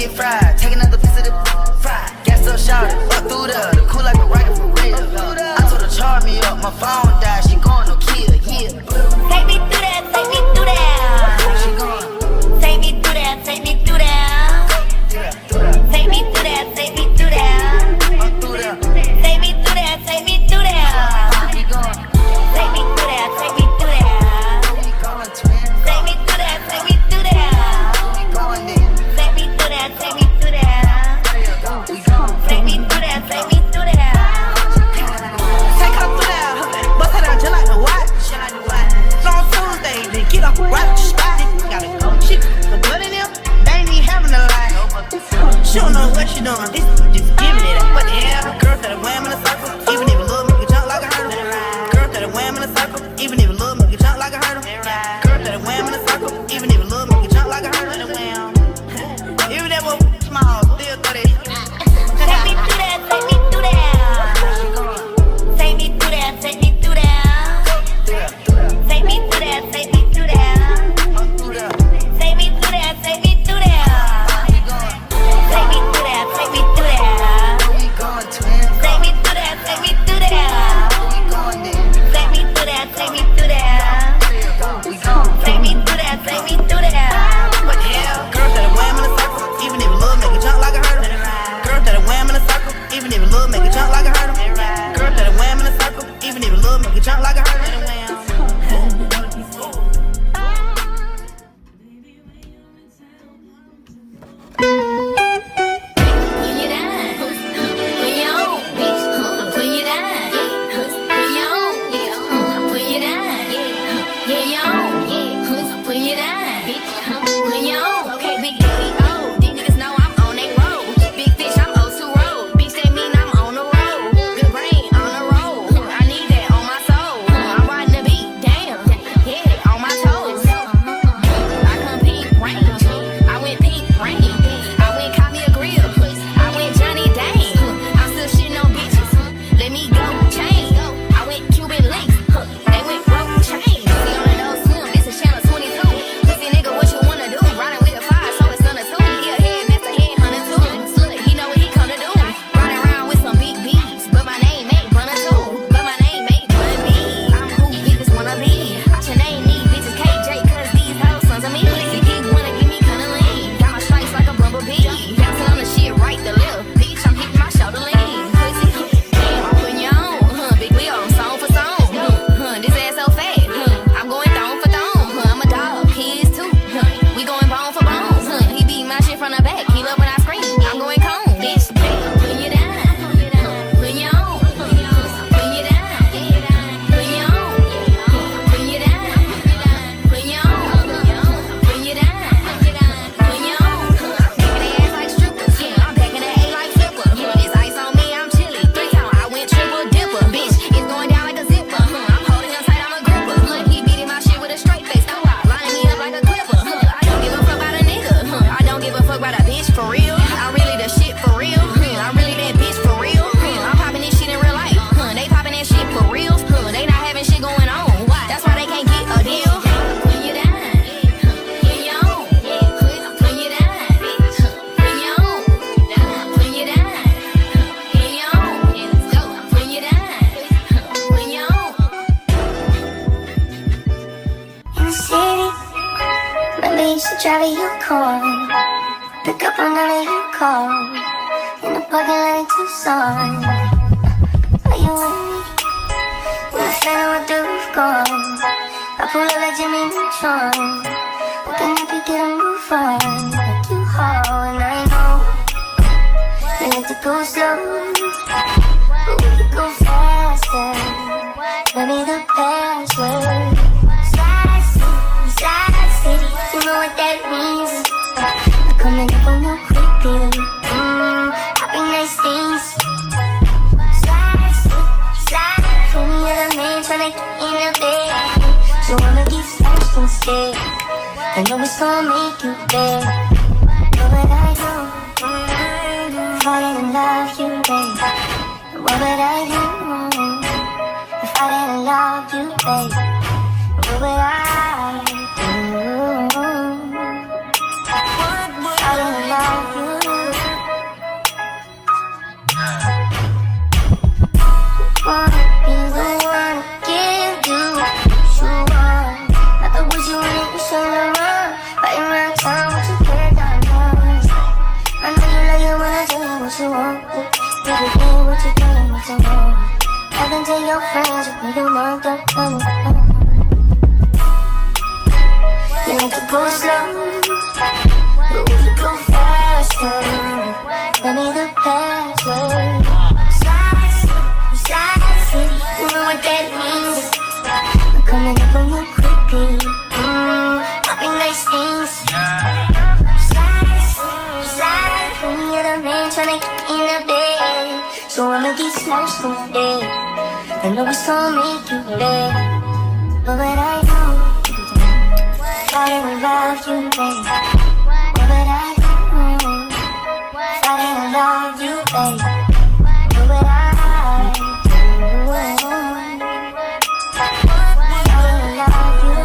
get fried. Take another piece of the fried. Gas up, shout it, up through the cool like a rocket for real. I told her charge me up, my phone died, she going no kill, yeah. Take me through that, take me through that. She going. Take me through that, take me through that. Take me through that, take me through that. Take me through that, take me through that. We going. Take me through that, take me through that. We going, twin. Take me through that, take me through that. We going then. Take me through that, take me through that. We going. Take me through that, take me through that. Take her through that, bust her down just like the watch. On Tuesday, then get up right at the spot. Gotta go. She the blood in them, they ain't even having a lie. She don't know what she doing, this just giving it up. What the hell? Girl that a wham in a circle, even if a little make it jump like a hurdle. Girl that a wham in a circle, even if a little make it jump like a hurdle. Girl that a wham in a circle, even if a little make it jump like a hurdle. Even that was small, still 30. Take me through that, take me through that. Take me through that, take me through that. Take me through that, take me through that. Take me through that, take me through that. Take me through that, take me through that. We going, twin. Take me through that, take me through that. We going then. Take me through that, take me through that. We going. Take me through that, take me through that. What the hell? Girl that a wham in a circle, even if a little make it jump like a hurdle. Girl that a wham in a circle, even if a little make it jump like a hurdle. Girl that a wham in a circle, even if a little make it jump like a hurdle. When you down, when you on, bitch, when you down, when you on, when you down, yeah, you on, when you down, bitch, when you on, okay, big daddy, oh, these niggas know I'm on they road, big fish, I'm O2 road, bitch, that mean I'm on the road, good brain, on the road, I need that on my soul, I'm riding the beat, damn, yeah, on my toes, I compete range, I went pink range. I went caught me a grill. I went Johnny Dane. I'm still shitting on bitches. Let me go chain. I went Cuban links. They went broke chain. See on the nose slim. This is channel 22. Pussy nigga, what you wanna do? Riding with a fire, so it's gonna tune. He a headmaster, headhunter too. Slut, he know what he come to do. Riding around with some big beats, but my name ain't Bunna too. But my name ain't Bun B. I'm who niggas wanna be. I should name these bitches KJ, cause these hoes sons of me. Pussy geek wanna give me cunnilingus. Got my stripes like a bumblebee. Bouncing on the shit right to left. Bitch, I'm hitting my shoulder lean. Pussy, damn, I'm putting you on. Big Leo, I'm song for song. This ass so fat. I'm going thong for thong. I'm a dog, he is too. We going bone for bone. He beat my shit from the back. He love when I scream. I'm going cone. Bitch, when you down, when you on, when you down, when you on, when you down, when you on, when you down, when you on. Packing the ass like strippers, yeah. I'm packing the A like flipper. This ice on me, I'm chilly. 3 times I went triple dipper. Bitch, it's going down like a zipper. I'm holding him tight, I'm a gripper. He beating my shit with a straight face. Lining me up like a clipper. I don't give a fuck about a nigga. I don't give a fuck about a bitch for real. I really the shit for real. I really that bitch for real. I'm popping this shit in real life. They popping that shit for real. They not having shit going on. That's why they can't get a deal. When you down, when you on, when you down, when you on, when you down, when you on, when you down, when you on. In the city, maybe you should drive a Yukon. Pick up another you call. In the parking lot in Tucson. Are you with me? When I stand with the roof gone, I pull up like Jimmy Neutron. Looking up, you get a move on. Like you haul, and I know you like to go slow, but we could go faster. Maybe the password. Slide city, you know what that means. I'm coming up on you quickly. Happy nice things. Slide for me, other man tryna get in the bed. So I'ma get smashed instead. I know it's gonna make you bad. What would I do? If I didn't love you, babe? What would I do? If I didn't love you, babe? What would I do? If I didn't love you? tell your friends if you don't want to come. You need to go slow, but we go faster. Tell me the password. Slide, you know what that means. I'm coming up on you quickly. Popping nice things. Slide, when you're the man tryna get in the bed. So I'ma get smashed today. I know it's gonna make you late, but what I know, I didn't love you, babe. But I know, I didn't love you, babe. But what I do, I didn't love you.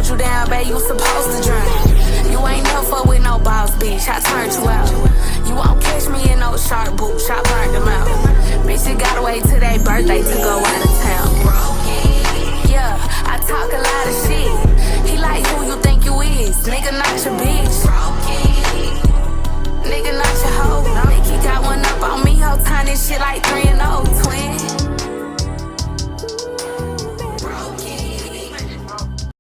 You down, babe, you supposed to drown. You ain't never fuck with no boss, bitch, I turned you out. You won't catch me in no shark boots, I burned them out. Bitch, you gotta wait till their birthday to go out of town. Yeah, I talk a lot of shit. He like who you think you is, nigga, not your bitch.